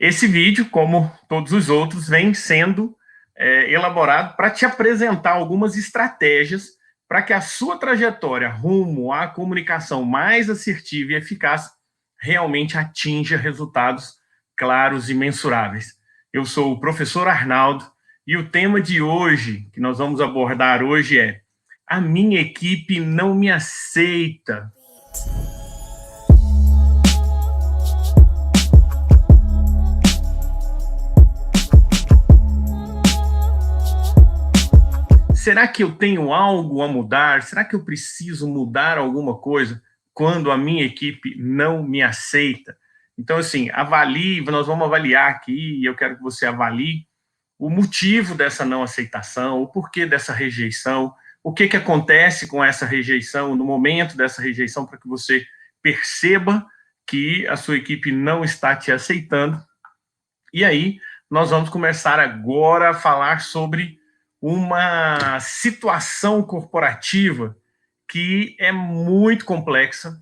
Esse vídeo, como todos os outros, vem sendo elaborado para te apresentar algumas estratégias para que a sua trajetória rumo à comunicação mais assertiva e eficaz realmente atinja resultados claros e mensuráveis. Eu sou o professor Arnaldo e o tema de hoje, que nós vamos abordar hoje é: a minha equipe não me aceita. Será que eu tenho algo a mudar? Será que eu preciso mudar alguma coisa quando a minha equipe não me aceita? Então, assim, avalie, nós vamos avaliar aqui, e eu quero que você avalie o motivo dessa não aceitação, o porquê dessa rejeição, o que acontece com essa rejeição, no momento dessa rejeição, para que você perceba que a sua equipe não está te aceitando. E aí, nós vamos começar agora a falar sobre uma situação corporativa que é muito complexa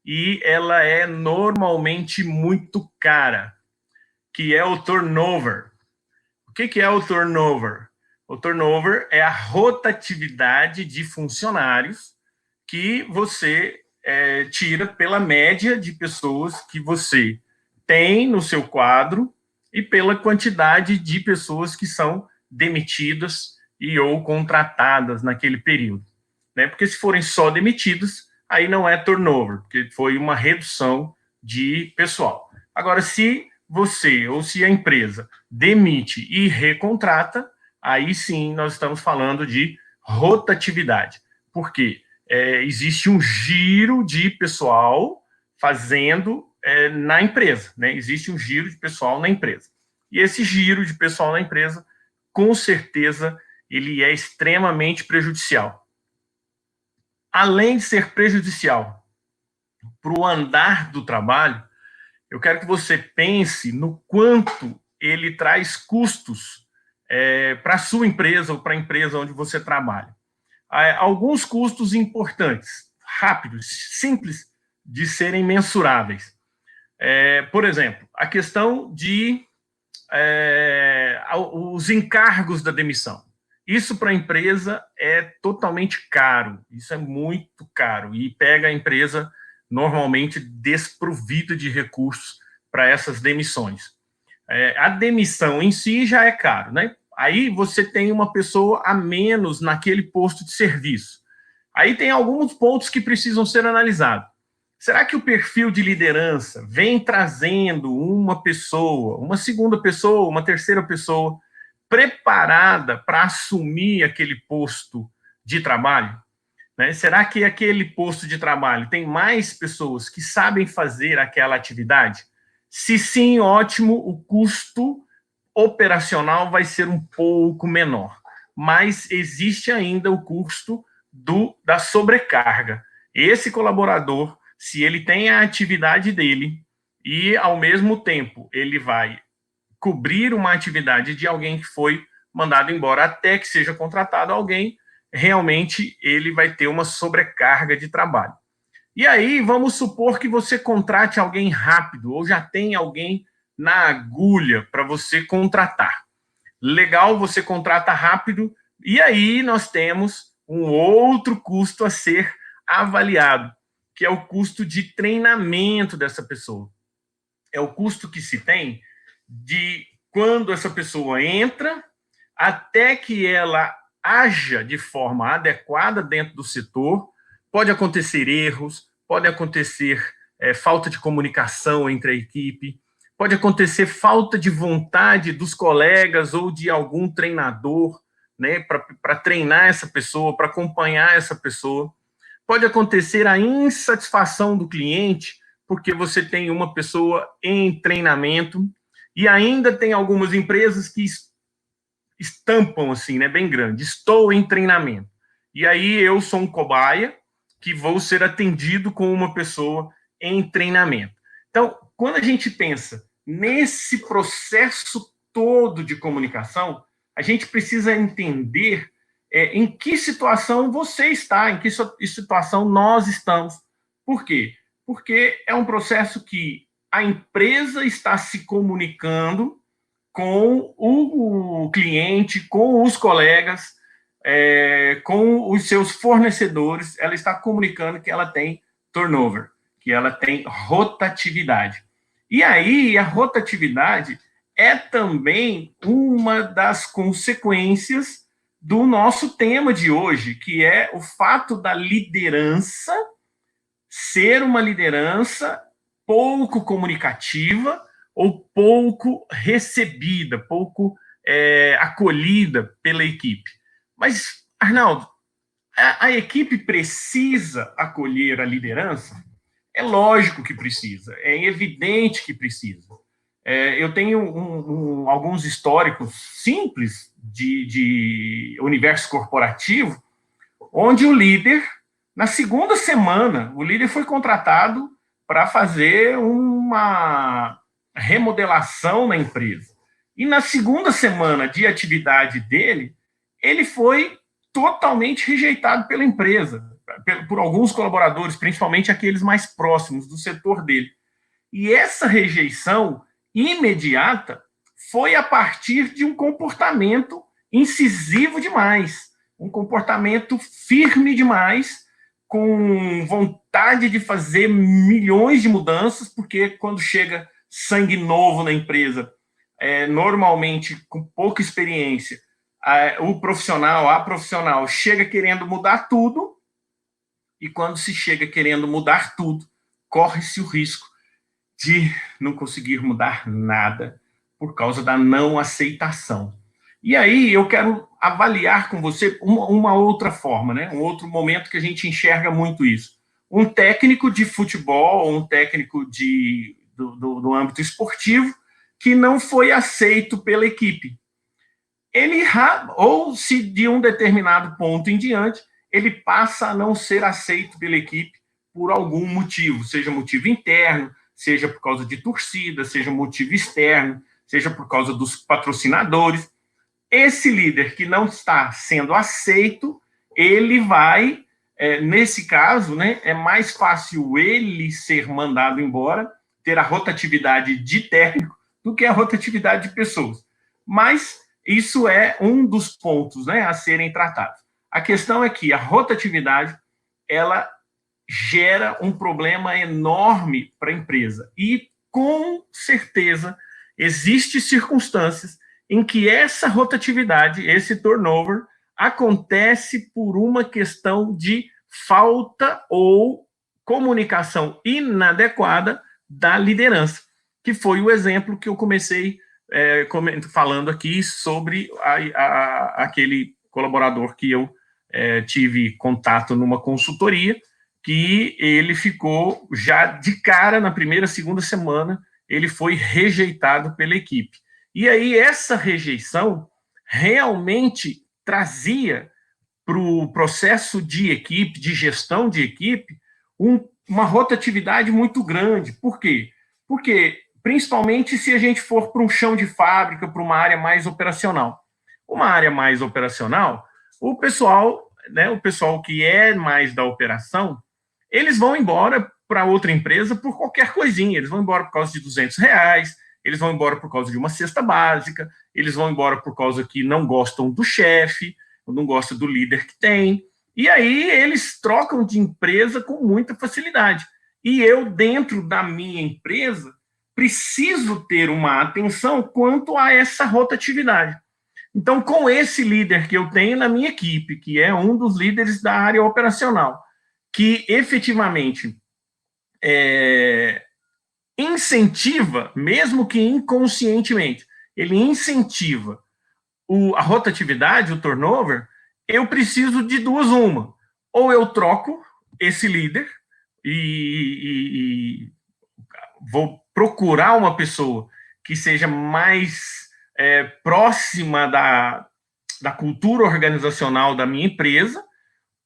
e ela é normalmente muito cara, que é o turnover. O que é o turnover? O turnover é a rotatividade de funcionários que você tira pela média de pessoas que você tem no seu quadro e pela quantidade de pessoas que são demitidas e ou contratadas naquele período, né? Porque se forem só demitidos, aí não é turnover, porque foi uma redução de pessoal. Agora, se você ou se a empresa demite e recontrata, aí sim nós estamos falando de rotatividade, porque existe um giro de pessoal fazendo na empresa, né? Existe um giro de pessoal na empresa. E esse giro de pessoal na empresa, com certeza, ele é extremamente prejudicial. Além de ser prejudicial para o andar do trabalho, eu quero que você pense no quanto ele traz custos para a sua empresa ou para a empresa onde você trabalha. Alguns custos importantes, rápidos, simples de serem mensuráveis. Por exemplo, a questão de os encargos da demissão. Isso para a empresa é totalmente caro, isso é muito caro e pega a empresa normalmente desprovida de recursos para essas demissões. A demissão em si já é caro, né? Aí você tem uma pessoa a menos naquele posto de serviço. Aí tem alguns pontos que precisam ser analisados. Será que o perfil de liderança vem trazendo uma pessoa, uma segunda pessoa, uma terceira pessoa preparada para assumir aquele posto de trabalho? Né? Será que aquele posto de trabalho tem mais pessoas que sabem fazer aquela atividade? Se sim, ótimo, o custo operacional vai ser um pouco menor. Mas existe ainda o custo da sobrecarga. Esse colaborador, se ele tem a atividade dele e, ao mesmo tempo, ele vai cobrir uma atividade de alguém que foi mandado embora até que seja contratado alguém, realmente ele vai ter uma sobrecarga de trabalho. E aí, vamos supor que você contrate alguém rápido ou já tem alguém na agulha para você contratar. Legal, você contrata rápido e aí nós temos um outro custo a ser avaliado, que é o custo de treinamento dessa pessoa. É o custo que se tem de quando essa pessoa entra até que ela haja de forma adequada dentro do setor. Pode acontecer erros, pode acontecer falta de comunicação entre a equipe, pode acontecer falta de vontade dos colegas ou de algum treinador, né, para treinar essa pessoa, para acompanhar essa pessoa. Pode acontecer a insatisfação do cliente, porque você tem uma pessoa em treinamento, e ainda tem algumas empresas que estampam assim, né, bem grande: estou em treinamento. E aí eu sou um cobaia que vou ser atendido com uma pessoa em treinamento. Então, quando a gente pensa nesse processo todo de comunicação, a gente precisa entender em que situação você está, em que situação nós estamos. Por quê? Porque é um processo que a empresa está se comunicando com o cliente, com os colegas, com os seus fornecedores, ela está comunicando que ela tem turnover, que ela tem rotatividade. E aí, a rotatividade é também uma das consequências do nosso tema de hoje, que é o fato da liderança ser uma liderança pouco comunicativa ou pouco recebida, pouco acolhida pela equipe. Mas, Arnaldo, a equipe precisa acolher a liderança? É lógico que precisa, é evidente que precisa. Eu tenho alguns históricos simples de universo corporativo, onde o líder, na segunda semana, o líder foi contratado para fazer uma remodelação na empresa. E na segunda semana de atividade dele, ele foi totalmente rejeitado pela empresa, por alguns colaboradores, principalmente aqueles mais próximos do setor dele. E essa rejeição imediata foi a partir de um comportamento incisivo demais, um comportamento firme demais, com vontade de fazer milhões de mudanças, porque quando chega sangue novo na empresa, normalmente com pouca experiência, o profissional, a profissional, chega querendo mudar tudo, e quando se chega querendo mudar tudo, corre-se o risco de não conseguir mudar nada por causa da não aceitação. E aí eu quero avaliar com você uma outra forma, né? Um outro momento que a gente enxerga muito isso. Um técnico de futebol, um técnico do âmbito esportivo, que não foi aceito pela equipe. Ele, ou se de um determinado ponto em diante, ele passa a não ser aceito pela equipe por algum motivo, seja motivo interno, seja por causa de torcida, seja motivo externo, seja por causa dos patrocinadores. Esse líder que não está sendo aceito, ele vai, nesse caso, né, é mais fácil ele ser mandado embora, ter a rotatividade de técnico, do que a rotatividade de pessoas. Mas isso é um dos pontos, né, a serem tratados. A questão é que a rotatividade, ela gera um problema enorme para a empresa. E, com certeza, existem circunstâncias em que essa rotatividade, esse turnover, acontece por uma questão de falta ou comunicação inadequada da liderança, que foi o exemplo que eu comecei falando aqui sobre aquele colaborador que eu tive contato numa consultoria, que ele ficou já de cara na primeira, segunda semana, ele foi rejeitado pela equipe. E aí essa rejeição realmente trazia para o processo de equipe, de gestão de equipe, uma rotatividade muito grande. Por quê? Porque, principalmente se a gente for para um chão de fábrica, para uma área mais operacional. Uma área mais operacional, o pessoal que é mais da operação, eles vão embora para outra empresa por qualquer coisinha. Eles vão embora por causa de R$200, eles vão embora por causa de uma cesta básica, eles vão embora por causa que não gostam do chefe, não gostam do líder que tem. E aí eles trocam de empresa com muita facilidade. E eu, dentro da minha empresa, preciso ter uma atenção quanto a essa rotatividade. Então, com esse líder que eu tenho na minha equipe, que é um dos líderes da área operacional, que efetivamente incentiva, mesmo que inconscientemente, ele incentiva a rotatividade, o turnover, eu preciso de duas uma. Ou eu troco esse líder e vou procurar uma pessoa que seja mais próxima da cultura organizacional da minha empresa,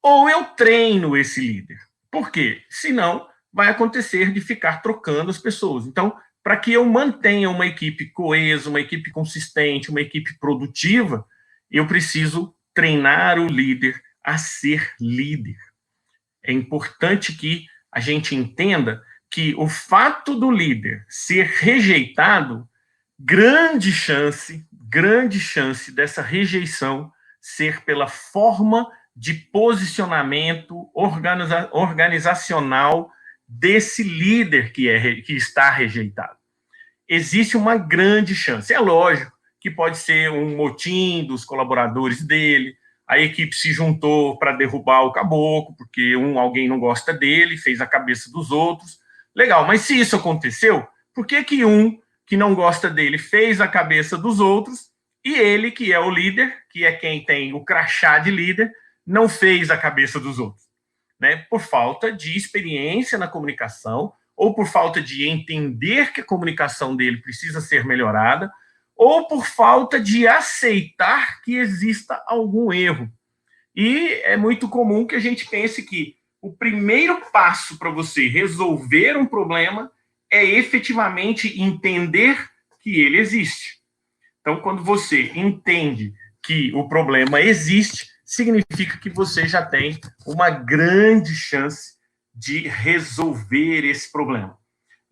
ou eu treino esse líder. Por quê? Senão, vai acontecer de ficar trocando as pessoas. Então, para que eu mantenha uma equipe coesa, uma equipe consistente, uma equipe produtiva, eu preciso treinar o líder a ser líder. É importante que a gente entenda que o fato do líder ser rejeitado, grande chance dessa rejeição ser pela forma de posicionamento organizacional desse líder que está rejeitado. Existe uma grande chance. É lógico que pode ser um motim dos colaboradores dele, a equipe se juntou para derrubar o caboclo, porque alguém não gosta dele, fez a cabeça dos outros. Legal, mas se isso aconteceu, por que que não gosta dele fez a cabeça dos outros e ele, que é o líder, que é quem tem o crachá de líder, não fez a cabeça dos outros? Né? Por falta de experiência na comunicação, ou por falta de entender que a comunicação dele precisa ser melhorada, ou por falta de aceitar que exista algum erro. E é muito comum que a gente pense que o primeiro passo para você resolver um problema é efetivamente entender que ele existe. Então, quando você entende que o problema existe, significa que você já tem uma grande chance de resolver esse problema.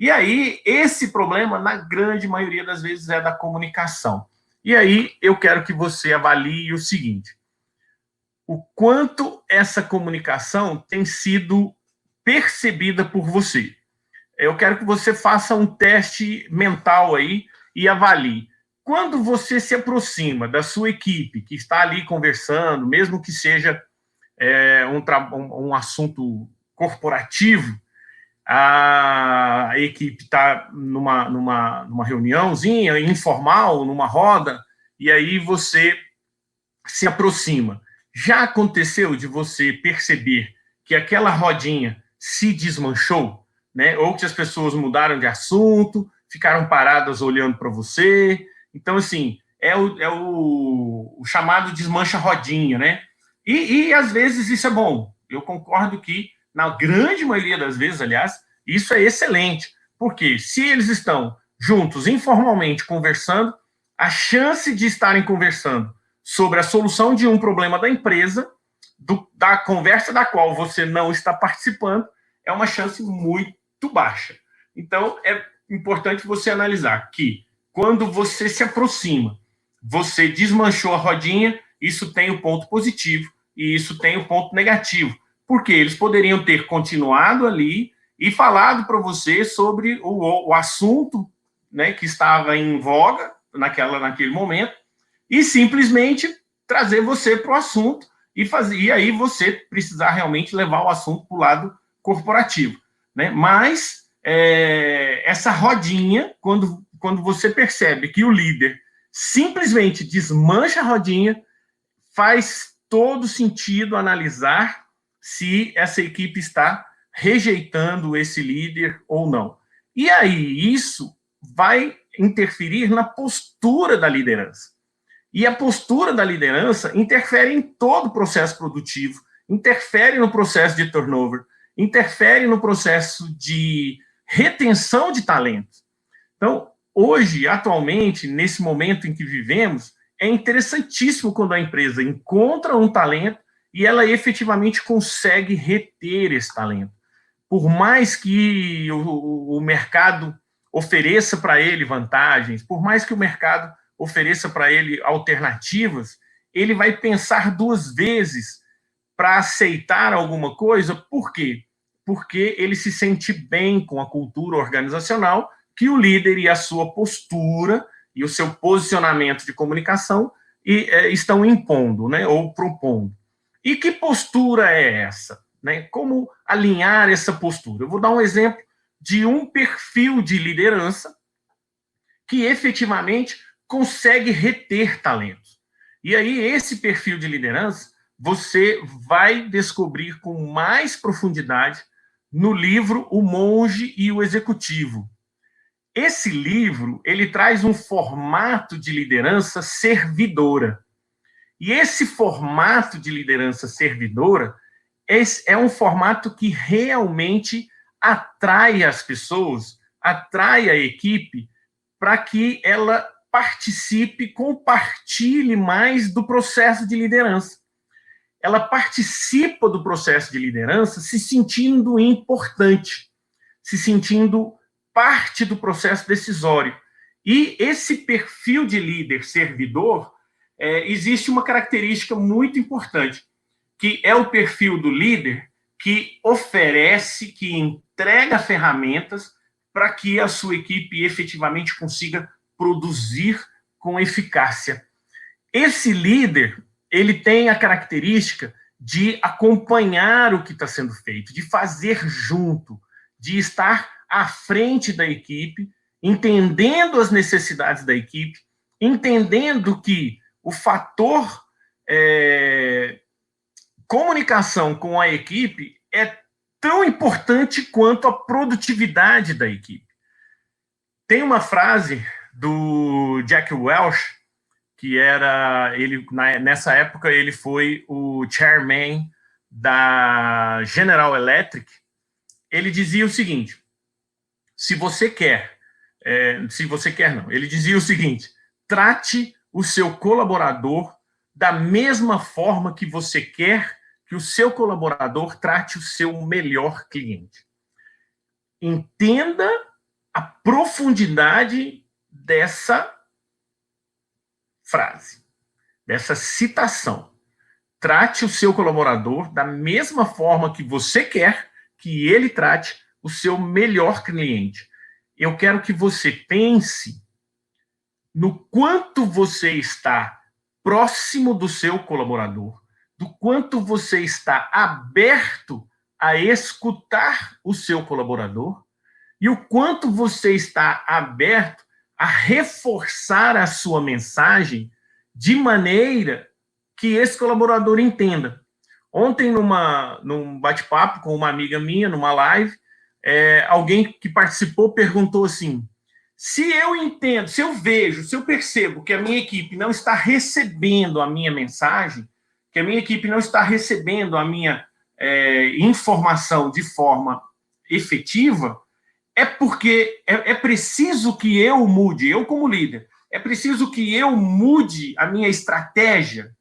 E aí, esse problema, na grande maioria das vezes, é da comunicação. E aí, eu quero que você avalie o seguinte: o quanto essa comunicação tem sido percebida por você. Eu quero que você faça um teste mental aí e avalie. Quando você se aproxima da sua equipe, que está ali conversando, mesmo que seja um assunto corporativo, a equipe está numa reuniãozinha informal, numa roda, e aí você se aproxima. Já aconteceu de você perceber que aquela rodinha se desmanchou, né? Ou que as pessoas mudaram de assunto, ficaram paradas olhando para você? Então, assim, é o chamado desmancha-rodinha, né? E, às vezes, isso é bom. Eu concordo que, na grande maioria das vezes, aliás, isso é excelente. Porque se eles estão juntos, informalmente, conversando, a chance de estarem conversando sobre a solução de um problema da empresa, da conversa da qual você não está participando, é uma chance muito baixa. Então, é importante você analisar que, quando você se aproxima, você desmanchou a rodinha, isso tem o ponto positivo e isso tem o ponto negativo, porque eles poderiam ter continuado ali e falado para você sobre o assunto, né, que estava em voga naquele momento, e simplesmente trazer você para o assunto e aí você precisar realmente levar o assunto para o lado corporativo, né? Mas essa rodinha, quando você percebe que o líder simplesmente desmancha a rodinha, faz todo sentido analisar se essa equipe está rejeitando esse líder ou não. E aí isso vai interferir na postura da liderança. E a postura da liderança interfere em todo o processo produtivo, interfere no processo de turnover, interfere no processo de retenção de talentos. Então, hoje, atualmente, nesse momento em que vivemos, é interessantíssimo quando a empresa encontra um talento e ela efetivamente consegue reter esse talento. Por mais que o mercado ofereça para ele vantagens, por mais que o mercado ofereça para ele alternativas, ele vai pensar duas vezes para aceitar alguma coisa. Por quê? Porque ele se sente bem com a cultura organizacional que o líder e a sua postura e o seu posicionamento de comunicação estão impondo, né, ou propondo. E que postura é essa? Né? Como alinhar essa postura? Eu vou dar um exemplo de um perfil de liderança que efetivamente consegue reter talentos. E aí, esse perfil de liderança, você vai descobrir com mais profundidade no livro O Monge e o Executivo. Esse livro, ele traz um formato de liderança servidora. E esse formato de liderança servidora é um formato que realmente atrai as pessoas, atrai a equipe para que ela participe, compartilhe mais do processo de liderança. Ela participa do processo de liderança se sentindo importante, se sentindo parte do processo decisório. E esse perfil de líder servidor, existe uma característica muito importante, que é o perfil do líder que oferece, que entrega ferramentas para que a sua equipe efetivamente consiga produzir com eficácia. Esse líder, ele tem a característica de acompanhar o que está sendo feito, de fazer junto, de estar à frente da equipe, entendendo as necessidades da equipe, entendendo que o fator comunicação com a equipe é tão importante quanto a produtividade da equipe. Tem uma frase do Jack Welch, que era, nessa época ele foi o chairman da General Electric. Ele dizia o seguinte: ele dizia o seguinte: trate o seu colaborador da mesma forma que você quer que o seu colaborador trate o seu melhor cliente. Entenda a profundidade dessa frase, dessa citação. Trate o seu colaborador da mesma forma que você quer que ele trate o seu melhor cliente. Eu quero que você pense no quanto você está próximo do seu colaborador, do quanto você está aberto a escutar o seu colaborador e o quanto você está aberto a reforçar a sua mensagem de maneira que esse colaborador entenda. Ontem, num bate-papo com uma amiga minha, numa live, alguém que participou perguntou assim: se eu entendo, se eu vejo, se eu percebo que a minha equipe não está recebendo a minha mensagem, que a minha equipe não está recebendo a minha informação de forma efetiva, é porque é preciso que eu mude, eu como líder, é preciso que eu mude a minha estratégia.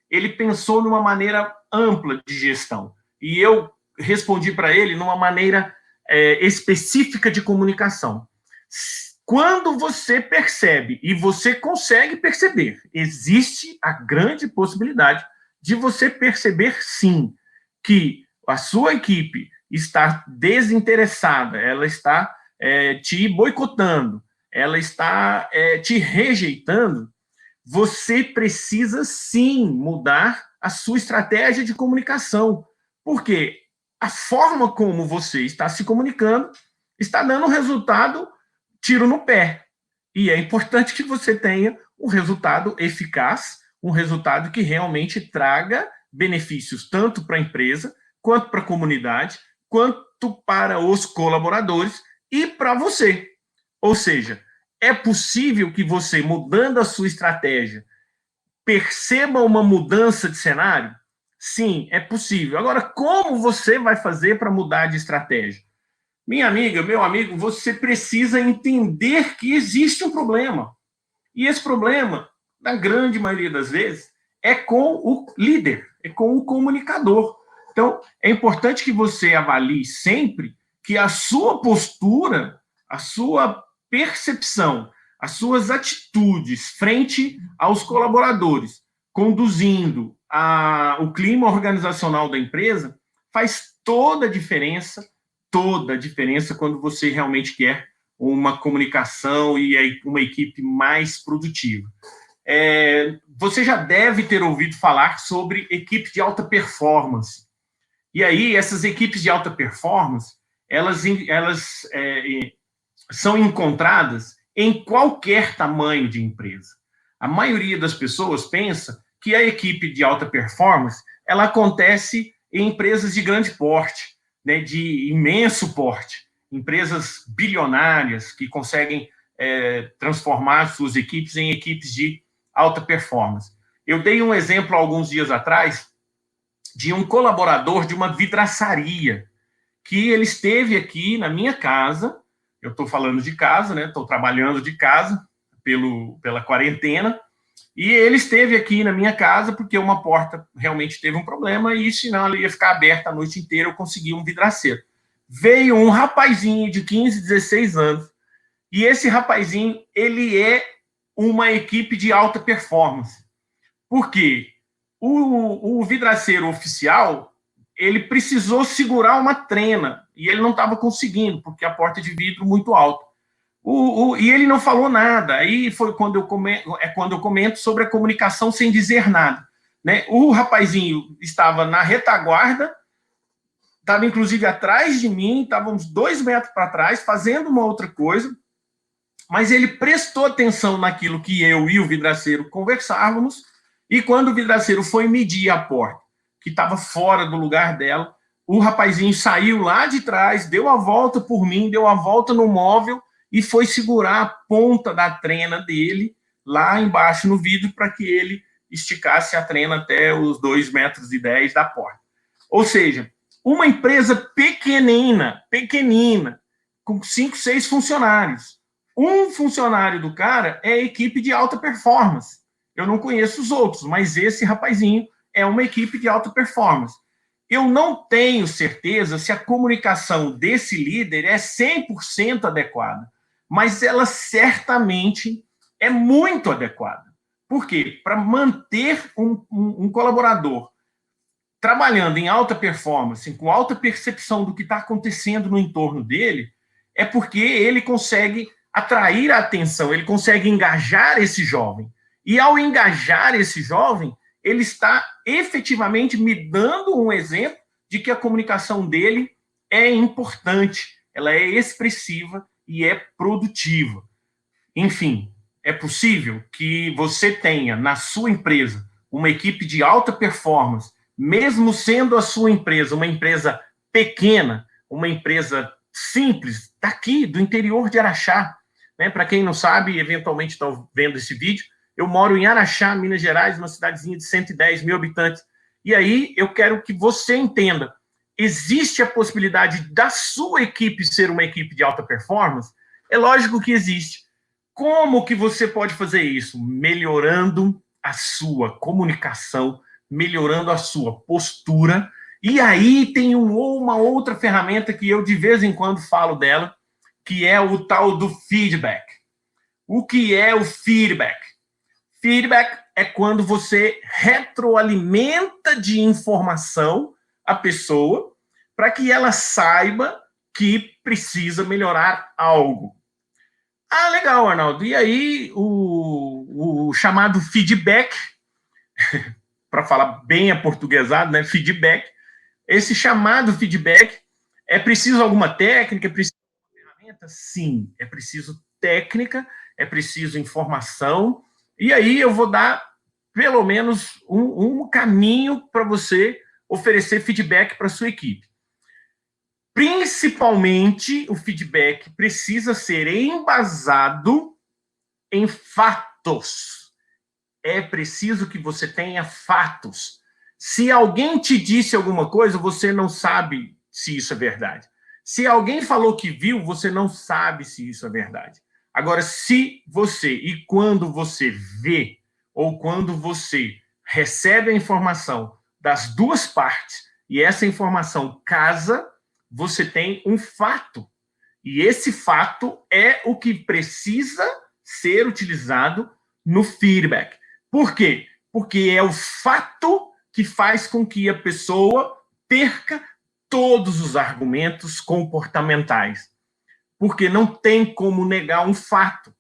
Ele pensou numa maneira ampla de gestão, e eu respondi para ele numa maneira específica de comunicação. Quando você percebe, e você consegue perceber, existe a grande possibilidade de você perceber, sim, que a sua equipe está desinteressada, ela está te boicotando, ela está te rejeitando, você precisa, sim, mudar a sua estratégia de comunicação, porque a forma como você está se comunicando está dando um resultado tiro no pé. E é importante que você tenha um resultado eficaz, um resultado que realmente traga benefícios tanto para a empresa, quanto para a comunidade, quanto para os colaboradores e para você. Ou seja, é possível que você, mudando a sua estratégia, perceba uma mudança de cenário? Sim, é possível. Agora, como você vai fazer para mudar de estratégia? Minha amiga, meu amigo, você precisa entender que existe um problema. E esse problema, na grande maioria das vezes, é com o líder, é com o comunicador. Então, é importante que você avalie sempre que a sua postura, a sua percepção, as suas atitudes frente aos colaboradores, conduzindo o clima organizacional da empresa, faz toda a diferença quando você realmente quer uma comunicação e uma equipe mais produtiva. Você já deve ter ouvido falar sobre equipe de alta performance. E aí, essas equipes de alta performance, elas são encontradas em qualquer tamanho de empresa. A maioria das pessoas pensa que a equipe de alta performance ela acontece em empresas de grande porte, né, de imenso porte, empresas bilionárias que conseguem transformar suas equipes em equipes de alta performance. Eu dei um exemplo alguns dias atrás de um colaborador de uma vidraçaria, que ele esteve aqui na minha casa. Eu estou falando de casa, né? Estou trabalhando de casa pela quarentena, e ele esteve aqui na minha casa porque uma porta realmente teve um problema e senão ela ia ficar aberta a noite inteira. Eu consegui um vidraceiro. veio um rapazinho de 15, 16 anos, e esse rapazinho, ele é uma equipe de alta performance. Por quê? O vidraceiro oficial, ele precisou segurar uma trena, e ele não estava conseguindo, porque a porta de vidro muito alta. E ele não falou nada. Aí foi quando eu comento sobre a comunicação sem dizer nada. Né? O rapazinho estava na retaguarda, estava inclusive atrás de mim, estava uns 2 metros para trás, fazendo uma outra coisa, mas ele prestou atenção naquilo que eu e o vidraceiro conversávamos, e quando o vidraceiro foi medir a porta, que estava fora do lugar dela, o rapazinho saiu lá de trás, deu a volta por mim, deu a volta no móvel e foi segurar a ponta da trena dele lá embaixo no vidro para que ele esticasse a trena até os 2,10 metros da porta. Ou seja, uma empresa pequenina, com 5, 6 funcionários. Um funcionário do cara é a equipe de alta performance. Eu não conheço os outros, mas esse rapazinho é uma equipe de alta performance. Eu não tenho certeza se a comunicação desse líder é 100% adequada, mas ela certamente é muito adequada. Por quê? Para manter um colaborador trabalhando em alta performance, com alta percepção do que está acontecendo no entorno dele, é porque ele consegue atrair a atenção, ele consegue engajar esse jovem. E ao engajar esse jovem, ele está efetivamente me dando um exemplo de que a comunicação dele é importante, ela é expressiva e é produtiva. Enfim, é possível que você tenha na sua empresa uma equipe de alta performance, mesmo sendo a sua empresa uma empresa pequena, uma empresa simples, daqui, do interior de Araxá. Né? Para quem não sabe, eventualmente está vendo esse vídeo, eu moro em Araxá, Minas Gerais, uma cidadezinha de 110 mil habitantes. E aí eu quero que você entenda, existe a possibilidade da sua equipe ser uma equipe de alta performance? É lógico que existe. Como que você pode fazer isso? Melhorando a sua comunicação, melhorando a sua postura. E aí tem uma outra ferramenta que eu de vez em quando falo dela, que é o tal do feedback. O que é o feedback? Feedback é quando você retroalimenta de informação a pessoa para que ela saiba que precisa melhorar algo. Ah, legal, Arnaldo. E aí, o chamado feedback, para falar bem aportuguesado, né? Feedback. Esse chamado feedback, é preciso alguma técnica? É preciso alguma ferramenta? Sim, é preciso técnica, é preciso informação. E aí eu vou dar, pelo menos, um caminho para você oferecer feedback para a sua equipe. Principalmente, o feedback precisa ser embasado em fatos. É preciso que você tenha fatos. Se alguém te disse alguma coisa, você não sabe se isso é verdade. Se alguém falou que viu, você não sabe se isso é verdade. Agora, se você, e quando você vê, ou quando você recebe a informação das duas partes, e essa informação casa, você tem um fato. E esse fato é o que precisa ser utilizado no feedback. Por quê? Porque é o fato que faz com que a pessoa perca todos os argumentos comportamentais. Porque não tem como negar um fato.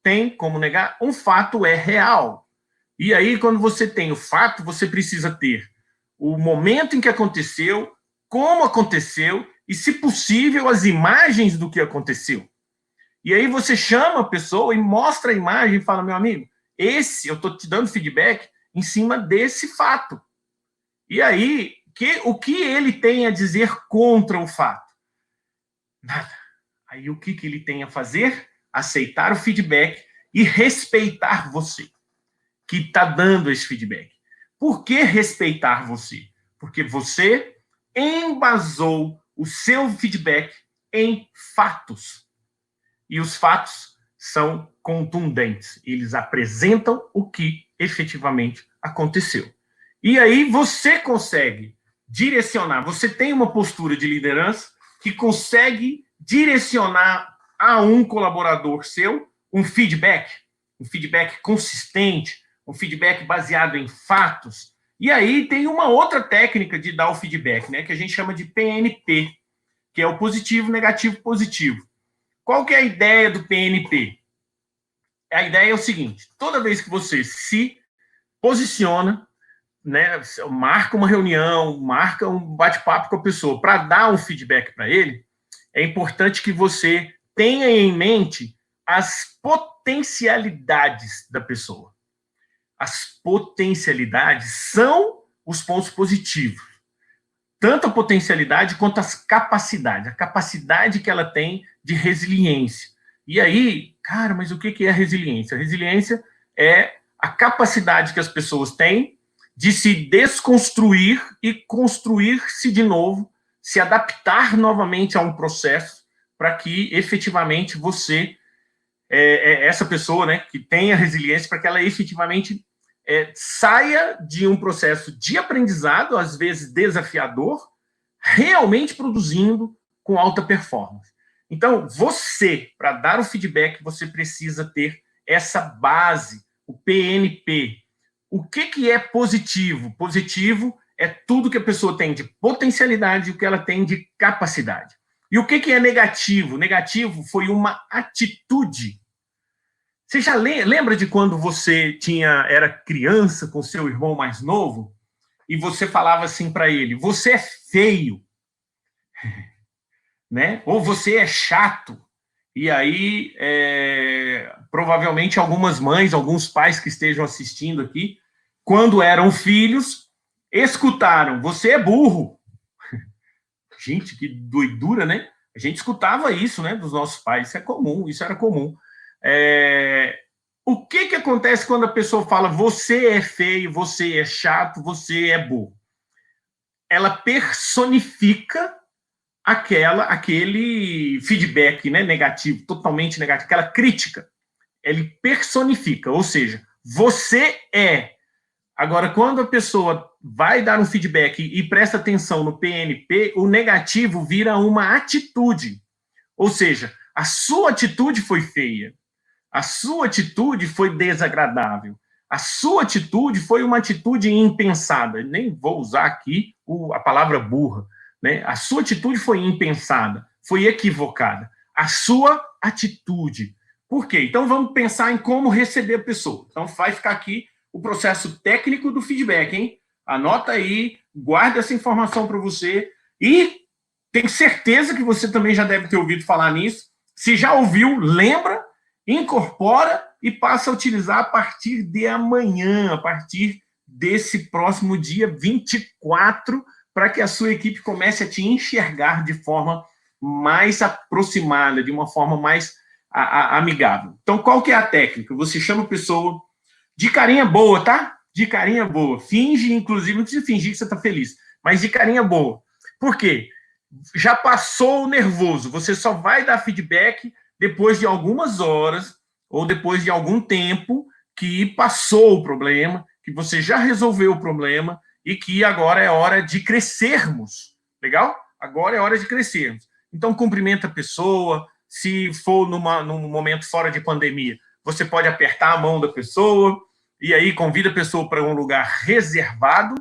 Tem como negar? Um fato é real. E aí, quando você tem o fato, você precisa ter o momento em que aconteceu, como aconteceu, e, se possível, as imagens do que aconteceu. E aí você chama a pessoa e mostra a imagem e fala, meu amigo, eu estou te dando feedback em cima desse fato. E aí, o que ele tem a dizer contra o fato? Nada. Aí o que ele tem a fazer? Aceitar o feedback e respeitar você, que está dando esse feedback. Por que respeitar você? Porque você embasou o seu feedback em fatos. E os fatos são contundentes. Eles apresentam o que efetivamente aconteceu. E aí você consegue direcionar. Você tem uma postura de liderança, que consegue direcionar a um colaborador seu um feedback consistente, um feedback baseado em fatos. E aí tem uma outra técnica de dar o feedback, né, que a gente chama de PNP, que é o positivo, negativo, positivo. Qual que é a ideia do PNP? A ideia é o seguinte: toda vez que você se posiciona, né, marca uma reunião, marca um bate-papo com a pessoa para dar um feedback para ele, é importante que você tenha em mente as potencialidades da pessoa. As potencialidades são os pontos positivos. Tanto a potencialidade quanto as capacidades. A capacidade que ela tem de resiliência. E aí, cara, mas o que é a resiliência? A resiliência é a capacidade que as pessoas têm de se desconstruir e construir-se de novo, se adaptar novamente a um processo para que efetivamente você, essa pessoa, né, que tenha resiliência, para que ela efetivamente saia de um processo de aprendizado, às vezes desafiador, realmente produzindo com alta performance. Então, você, para dar o feedback, você precisa ter essa base, o PNP. O que é positivo? Positivo é tudo que a pessoa tem de potencialidade e o que ela tem de capacidade. E o que é negativo? Negativo foi uma atitude. Você já lembra de quando você era criança com seu irmão mais novo e você falava assim para ele: você é feio, né? Ou você é chato. E aí, provavelmente algumas mães, alguns pais que estejam assistindo aqui, quando eram filhos, escutaram: você é burro. Gente, que doidura, né? A gente escutava isso, né, dos nossos pais. Isso é comum, isso era comum. O que acontece quando a pessoa fala: você é feio, você é chato, você é burro? Ela personifica aquele feedback, né, negativo, totalmente negativo, aquela crítica. Ele personifica, ou seja, você é. Agora, quando a pessoa vai dar um feedback e presta atenção no PNP, o negativo vira uma atitude. Ou seja, a sua atitude foi feia. A sua atitude foi desagradável. A sua atitude foi uma atitude impensada. Nem vou usar aqui a palavra burra, né? A sua atitude foi impensada, foi equivocada. A sua atitude. Por quê? Então, vamos pensar em como receber a pessoa. Então, vai ficar aqui o processo técnico do feedback, hein? Anota aí, guarda essa informação para você e tenho certeza que você também já deve ter ouvido falar nisso. Se já ouviu, lembra, incorpora e passa a utilizar a partir de amanhã, a partir desse próximo dia 24, para que a sua equipe comece a te enxergar de forma mais aproximada, de uma forma mais amigável. Então, qual que é a técnica? Você chama a pessoa de carinha boa, tá? De carinha boa. Finge, inclusive, não precisa fingir que você está feliz, mas de carinha boa. Por quê? Já passou o nervoso, você só vai dar feedback depois de algumas horas ou depois de algum tempo que passou o problema, que você já resolveu o problema e que agora é hora de crescermos. Legal? Agora é hora de crescermos. Então, cumprimenta a pessoa. Se for num momento fora de pandemia, você pode apertar a mão da pessoa e aí convida a pessoa para um lugar reservado.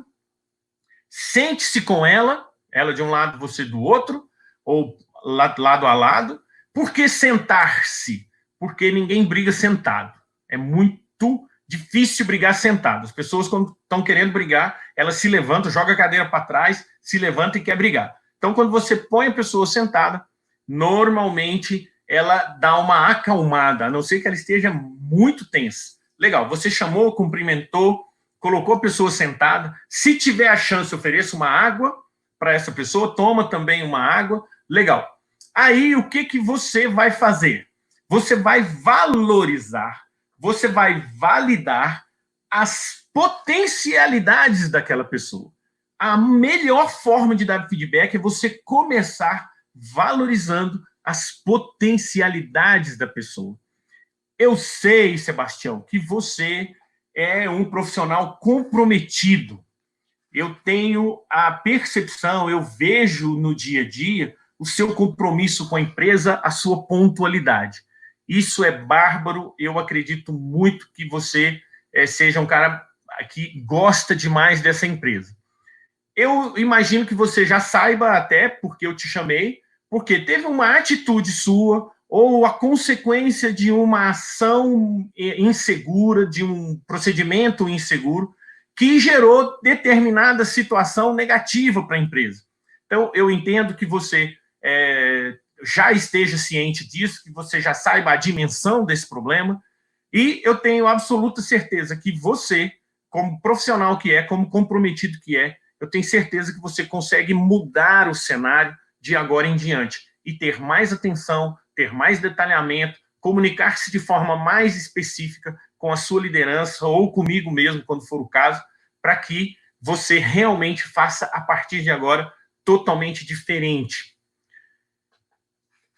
Sente-se com ela de um lado, você do outro, ou lado a lado. Por que sentar-se? Porque ninguém briga sentado. É muito difícil brigar sentado. As pessoas, quando estão querendo brigar, elas se levantam, jogam a cadeira para trás, se levantam e quer brigar. Então, quando você põe a pessoa sentada, normalmente ela dá uma acalmada, a não ser que ela esteja muito tensa. Legal, você chamou, cumprimentou, colocou a pessoa sentada. Se tiver a chance, ofereça uma água para essa pessoa, toma também uma água. Legal. Aí, o que você vai fazer? Você vai valorizar, você vai validar as potencialidades daquela pessoa. A melhor forma de dar feedback é você começar valorizando as potencialidades da pessoa. Eu sei, Sebastião, que você é um profissional comprometido. Eu tenho a percepção, eu vejo no dia a dia o seu compromisso com a empresa, a sua pontualidade. Isso é bárbaro, eu acredito muito que você seja um cara que gosta demais dessa empresa. Eu imagino que você já saiba até, porque eu te chamei, porque teve uma atitude sua ou a consequência de uma ação insegura, de um procedimento inseguro, que gerou determinada situação negativa para a empresa. Então, eu entendo que você já esteja ciente disso, que você já saiba a dimensão desse problema, e eu tenho absoluta certeza que você, como profissional que é, como comprometido que é, eu tenho certeza que você consegue mudar o cenário de agora em diante e ter mais atenção, ter mais detalhamento, comunicar-se de forma mais específica com a sua liderança ou comigo mesmo, quando for o caso, para que você realmente faça, a partir de agora, totalmente diferente.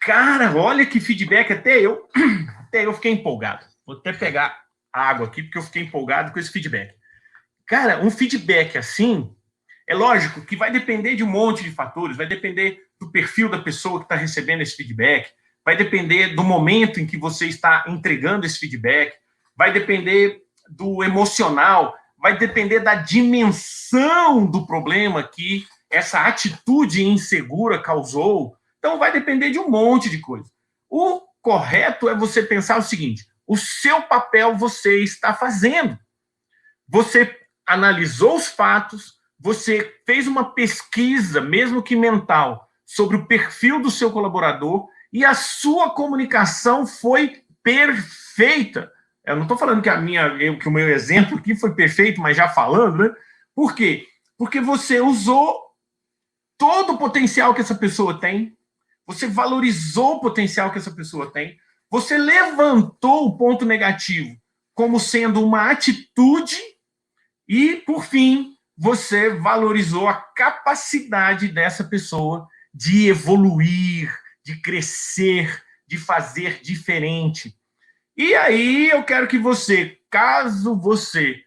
Cara, olha que feedback, até eu fiquei empolgado. Vou até pegar água aqui, porque eu fiquei empolgado com esse feedback. Cara, um feedback assim, é lógico que vai depender de um monte de fatores, vai depender do perfil da pessoa que está recebendo esse feedback, vai depender do momento em que você está entregando esse feedback, vai depender do emocional, vai depender da dimensão do problema que essa atitude insegura causou. Então, vai depender de um monte de coisa. O correto é você pensar o seguinte: o seu papel você está fazendo. Você analisou os fatos, você fez uma pesquisa, mesmo que mental, sobre o perfil do seu colaborador e a sua comunicação foi perfeita. Eu não estou falando que que o meu exemplo aqui foi perfeito, mas já falando, né? Por quê? Porque você usou todo o potencial que essa pessoa tem, você valorizou o potencial que essa pessoa tem, você levantou o ponto negativo como sendo uma atitude e, por fim, você valorizou a capacidade dessa pessoa de evoluir, de crescer, de fazer diferente. E aí eu quero que você, caso você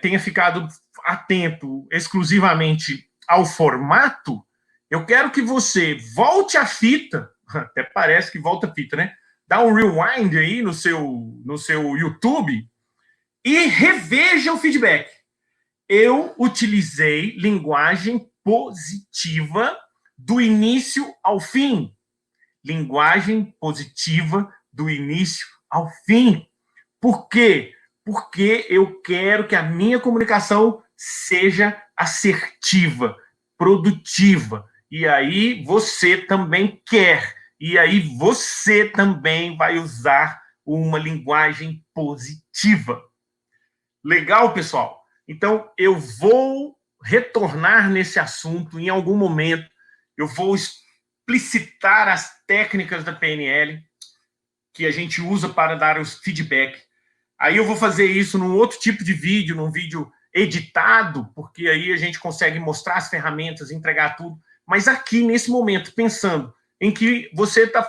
tenha ficado atento exclusivamente ao formato, eu quero que você volte a fita, até parece que volta a fita, né? Dá um rewind aí no seu YouTube e reveja o feedback. Eu utilizei linguagem positiva do início ao fim. Linguagem positiva do início ao fim. Por quê? Porque eu quero que a minha comunicação seja assertiva, produtiva. E aí você também quer. E aí você também vai usar uma linguagem positiva. Legal, pessoal? Então, eu vou retornar nesse assunto em algum momento. Eu vou explicitar as técnicas da PNL que a gente usa para dar os feedback. Aí eu vou fazer isso num outro tipo de vídeo, num vídeo editado, porque aí a gente consegue mostrar as ferramentas, entregar tudo. Mas aqui, nesse momento, pensando em que você está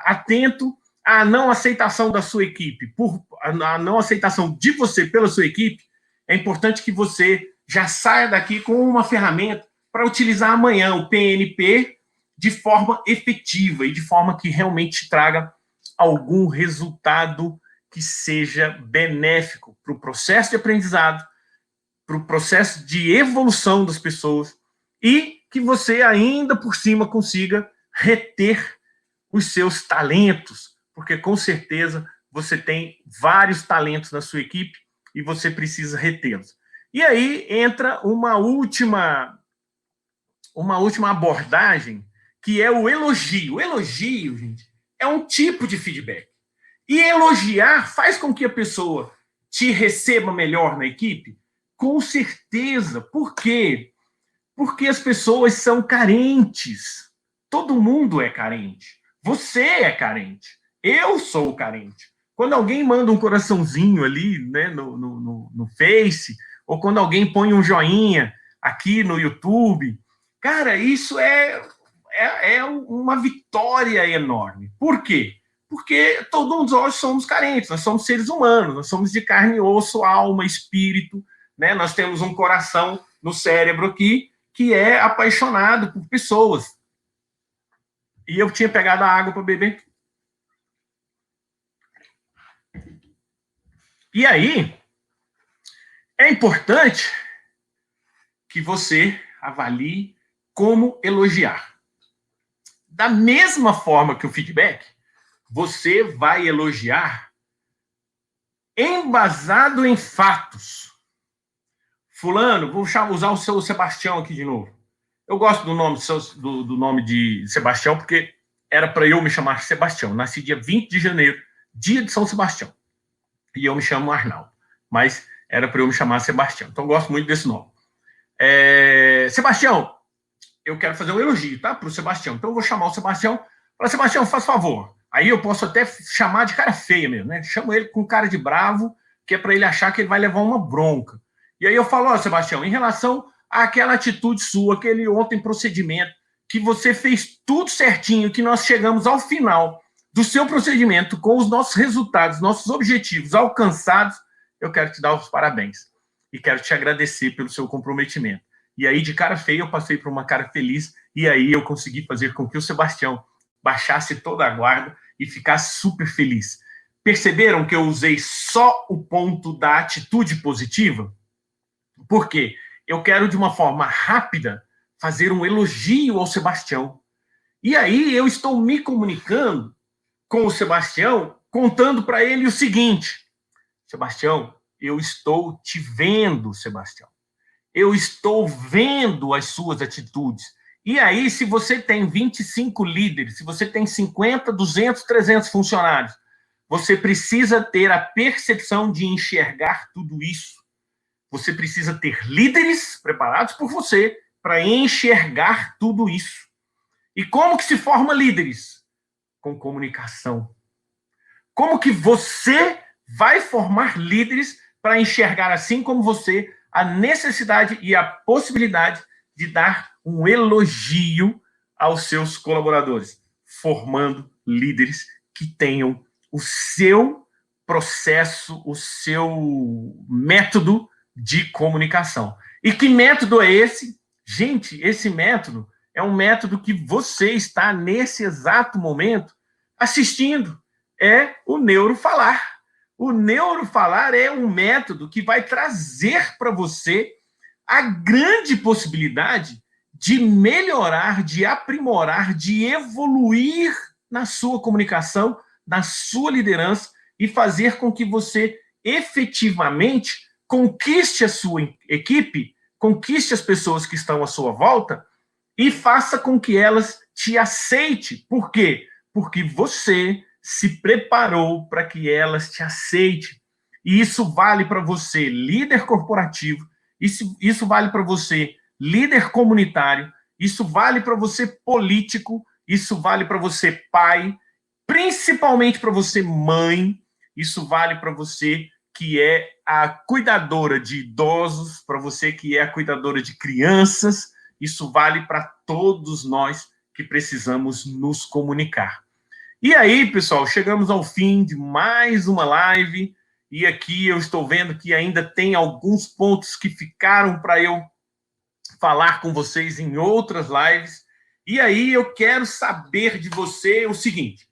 atento à não aceitação da sua equipe, a não aceitação de você pela sua equipe, é importante que você já saia daqui com uma ferramenta para utilizar amanhã o PNP de forma efetiva e de forma que realmente traga algum resultado que seja benéfico para o processo de aprendizado, para o processo de evolução das pessoas e que você ainda por cima consiga reter os seus talentos, porque com certeza você tem vários talentos na sua equipe e você precisa retê-los. E aí entra uma última abordagem, que é o elogio. O elogio, gente, é um tipo de feedback. E elogiar faz com que a pessoa te receba melhor na equipe? Com certeza. Por quê? Porque as pessoas são carentes. Todo mundo é carente. Você é carente. Eu sou carente. Quando alguém manda um coraçãozinho ali, né, no Face, ou quando alguém põe um joinha aqui no YouTube, cara, isso é uma vitória enorme. Por quê? Porque todos nós somos carentes, nós somos seres humanos, nós somos de carne e osso, alma, espírito, né? Nós temos um coração no cérebro aqui que é apaixonado por pessoas, E eu tinha pegado a água para beber. E aí, é importante que você avalie como elogiar. Da mesma forma que o feedback, você vai elogiar embasado em fatos. Fulano, vou usar o seu Sebastião aqui de novo. Eu gosto do nome de Sebastião porque era para eu me chamar Sebastião. Nasci dia 20 de janeiro, dia de São Sebastião. E eu me chamo Arnaldo. Mas era para eu me chamar Sebastião. Então, eu gosto muito desse nome. Sebastião, eu quero fazer um elogio, tá? Para o Sebastião. Então, eu vou chamar o Sebastião. Fala, Sebastião, faz favor. Aí eu posso até chamar de cara feia mesmo, né? Chamo ele com cara de bravo, que é para ele achar que ele vai levar uma bronca. E aí eu falo, ó, Sebastião, em relação àquela atitude sua, aquele ontem procedimento, que você fez tudo certinho, que nós chegamos ao final do seu procedimento, com os nossos resultados, nossos objetivos alcançados, eu quero te dar os parabéns. E quero te agradecer pelo seu comprometimento. E aí, de cara feia, eu passei para uma cara feliz, e aí eu consegui fazer com que o Sebastião baixasse toda a guarda e ficasse super feliz. Perceberam que eu usei só o ponto da atitude positiva? Por quê? Eu quero, de uma forma rápida, fazer um elogio ao Sebastião. E aí eu estou me comunicando com o Sebastião, contando para ele o seguinte: Sebastião, eu estou te vendo, Sebastião. Eu estou vendo as suas atitudes. E aí, se você tem 25 líderes, se você tem 50, 200, 300 funcionários, você precisa ter a percepção de enxergar tudo isso. Você precisa ter líderes preparados por você para enxergar tudo isso. E como que se forma líderes? Com comunicação. Como que você vai formar líderes para enxergar, assim como você, a necessidade e a possibilidade de dar um elogio aos seus colaboradores, formando líderes que tenham o seu processo, o seu método de comunicação. E que método é esse? Gente, esse método é um método que você está, nesse exato momento, assistindo. É o neurofalar. O neurofalar é um método que vai trazer para você a grande possibilidade de melhorar, de aprimorar, de evoluir na sua comunicação, na sua liderança e fazer com que você efetivamente conquiste a sua equipe, conquiste as pessoas que estão à sua volta e faça com que elas te aceitem. Por quê? Porque você se preparou para que elas te aceitem. E isso vale para você, líder corporativo, isso vale para você, líder comunitário, isso vale para você, político, isso vale para você, pai, principalmente para você, mãe, isso vale para você que é a cuidadora de idosos, para você que é a cuidadora de crianças, isso vale para todos nós que precisamos nos comunicar. E aí, pessoal, chegamos ao fim de mais uma live, e aqui eu estou vendo que ainda tem alguns pontos que ficaram para eu falar com vocês em outras lives. E aí eu quero saber de você o seguinte: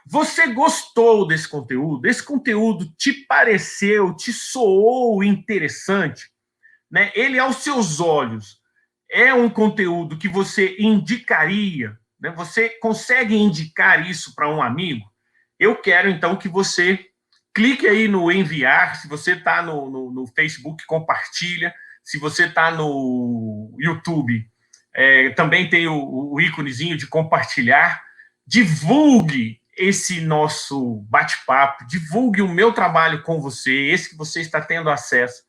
você gostou desse conteúdo? Esse conteúdo te pareceu, te soou interessante? Né? Ele, aos seus olhos, é um conteúdo que você indicaria? Né? Você consegue indicar isso para um amigo? Eu quero, então, que você clique aí no enviar. Se você está no Facebook, compartilha. Se você está no YouTube, também tem o íconezinho de compartilhar. Divulgue esse nosso bate-papo, divulgue o meu trabalho com você, esse que você está tendo acesso.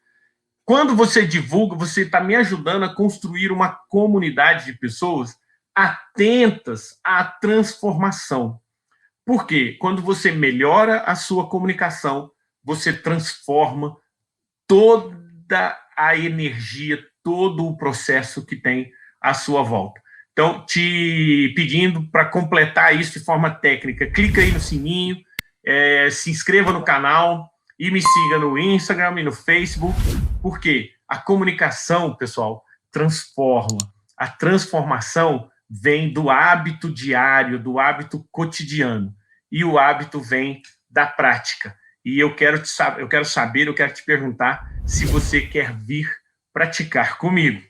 Quando você divulga, você está me ajudando a construir uma comunidade de pessoas atentas à transformação. Por quê? Quando você melhora a sua comunicação, você transforma toda a energia, todo o processo que tem à sua volta. Então, te pedindo para completar isso de forma técnica, clica aí no sininho, se inscreva no canal e me siga no Instagram e no Facebook, porque a comunicação, pessoal, transforma. A transformação vem do hábito diário, do hábito cotidiano. E o hábito vem da prática. E eu quero te perguntar se você quer vir praticar comigo.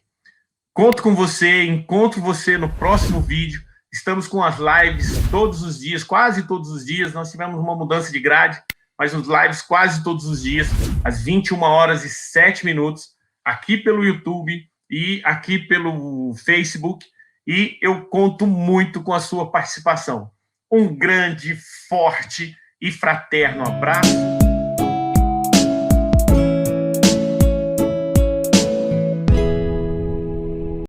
Conto com você, encontro você no próximo vídeo. Estamos com as lives todos os dias, quase todos os dias. Nós tivemos uma mudança de grade, mas os lives quase todos os dias, às 21h07, aqui pelo YouTube e aqui pelo Facebook. E eu conto muito com a sua participação. Um grande, forte e fraterno abraço.